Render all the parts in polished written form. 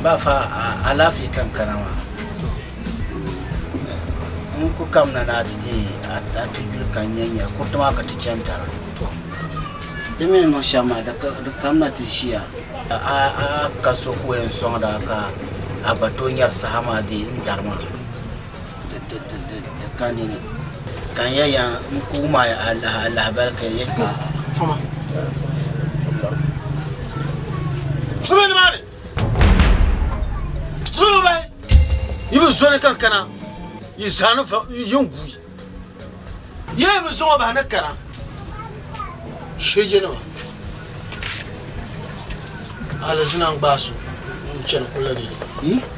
ba fa alafi kan kanama ku kam na di a tujul kanyanya ko tuma ka ticanta to dimi no shama da kam na tishiya a kaso ko en son da ka abatonyar sahama de darma da kanini kan yaya kuma Allah barka yaka fama Sobe ni mare Sobe Ibu so ne kankana Yisanu fa yungu Ye bu so ba na kara Sheje no Ala sinan basu Chen kulari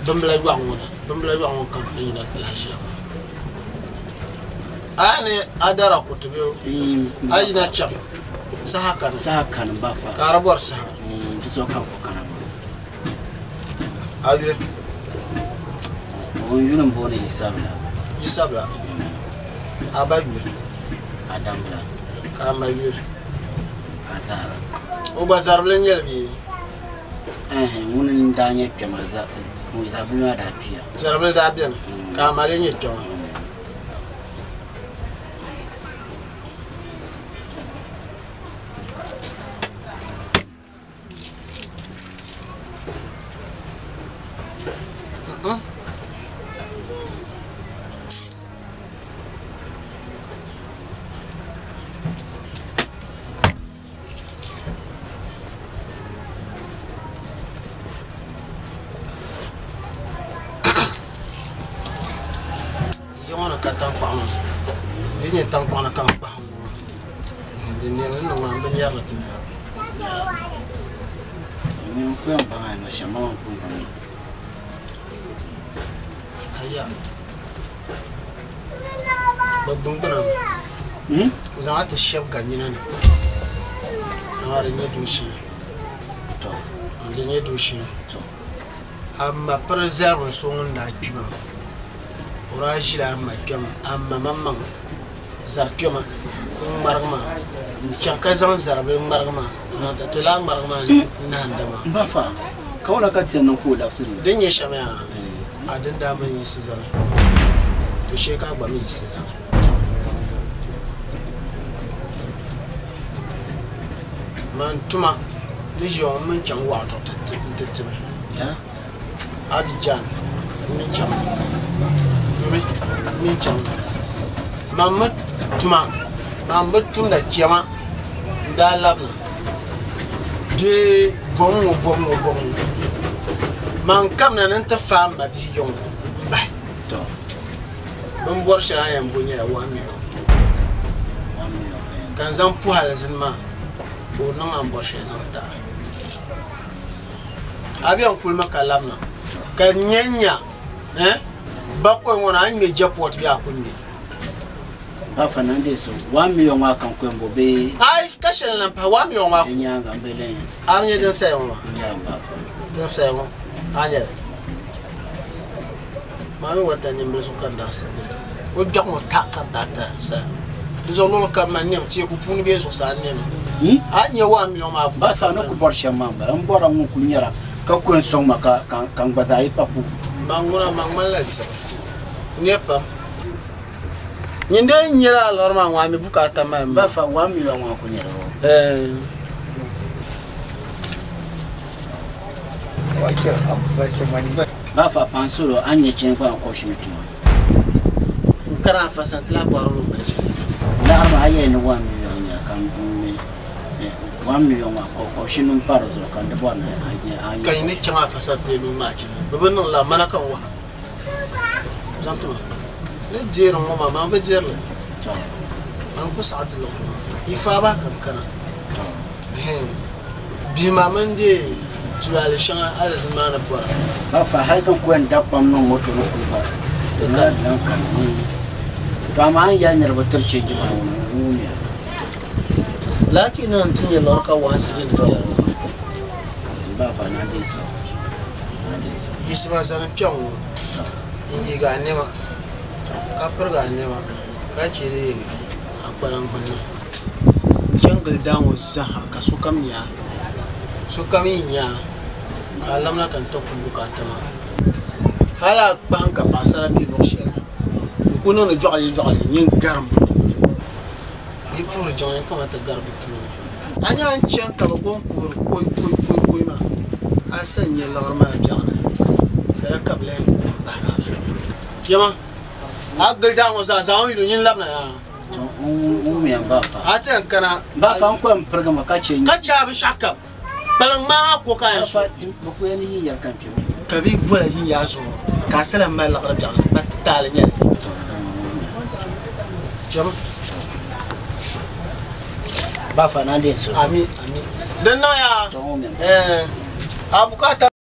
Dombla yu angona Dombla yu angona kan ina tlashiya Ane adara kutube Ajina cham Sahakan ba fa Karabor saha so kan ko kana Agire on yunum bone isabla Abayu adamla Kamayu azara O bazar blen yelbi munin danye pemaza mu isabla da pia Zarabel da bien Kamale nyeto Ini tangkap anak kampung. Ini nama benyar lagi. Ini pun bangai nak sama pun kami. Kaya. Babung pernah. Zaman tu siap ganjinan. Awalnya dushi. Toh. Dia dushi. Toh. Amma preserve songun dah cuma. Orajila amma cuma. Amma mamang. Zarkioma margma chanka zan zarbe margma na ta tula margma na handama ba fa kawala ka tiyan nan ko da su din ya shamya adin da mun yi su zan to she ka gba mun yi su zan man tuma ni jo mun chan wa to tattime ya Abidjan min chan yobe min chan Mamad tuma Mamad tum da chama da labna de bongo man kam na nan ta fam ma bi yon ba to ban bor shara yan bonya da 1 million kan zan pu halazin ma ko nan an bor shara zan ta abiyan kulma kalabna kan nyanya ba ko wona an me japot bi akunni ba fanande so 1 million wa kan ko mbo be ai kashin nan fa 1 million wa nya ga bele am ye den sai wa nya ba fa den sai wa anya ma mi wata ni mbeso kan da sai o jak mo takar data sai dizo lolo kam man nem ti ko puni be so sa nem anya 1 million ma ba fa no ko bor chama ba mbora mu kunyara ka ko son maka kan bata ai papu mangura mangmalatsa nepa Nyinde nyira lorma wa mi bukata ma ba fa 1 million wa kunyara Wacha abase mani ba fa pansoro anye chen kwa ko shimitu nkara fa santla baro no kaji la arma aye ni 1 million ya kan mi 1 million wa ko shinun paro zo kan de bona anye kai ni chama fa sante no maji beben non la manaka wa zantuma ne jero mo mama ba jerle an ku sa'at lo ifa ba kankana bi maman de tuwale shan arzimana bora ba fa haikan ko en dabban non moto no ku ba da dan kan to ma an ya nyar batar ce ji ba ne lakin nan tin ya lorka wasirin to ba fa na dai so yisma sanan kyan yi ga nema ka furga nema ka ce ne a kwaran kunna jungle down za ka su kamya so kami nya alam na kan to bukata ma hala banka pasara mi bo shela kuno no jogal nyin garam yi pour jonne kama ta garbu tu anya an chen ka gon pour koy ma asan nya lawar ma biana da kable pour bana yama agal da mo za wi do nyin labna ya mi ba fa atan kana ba fa ko am programa ka ce ka cha bi shakam balan ma ko ka yan fa ba ko yani yin yar kan fi kabi bola yin ya so ka salam ma la garab ba tal nya jama ba fa na de so ami dan na ya to mi abukata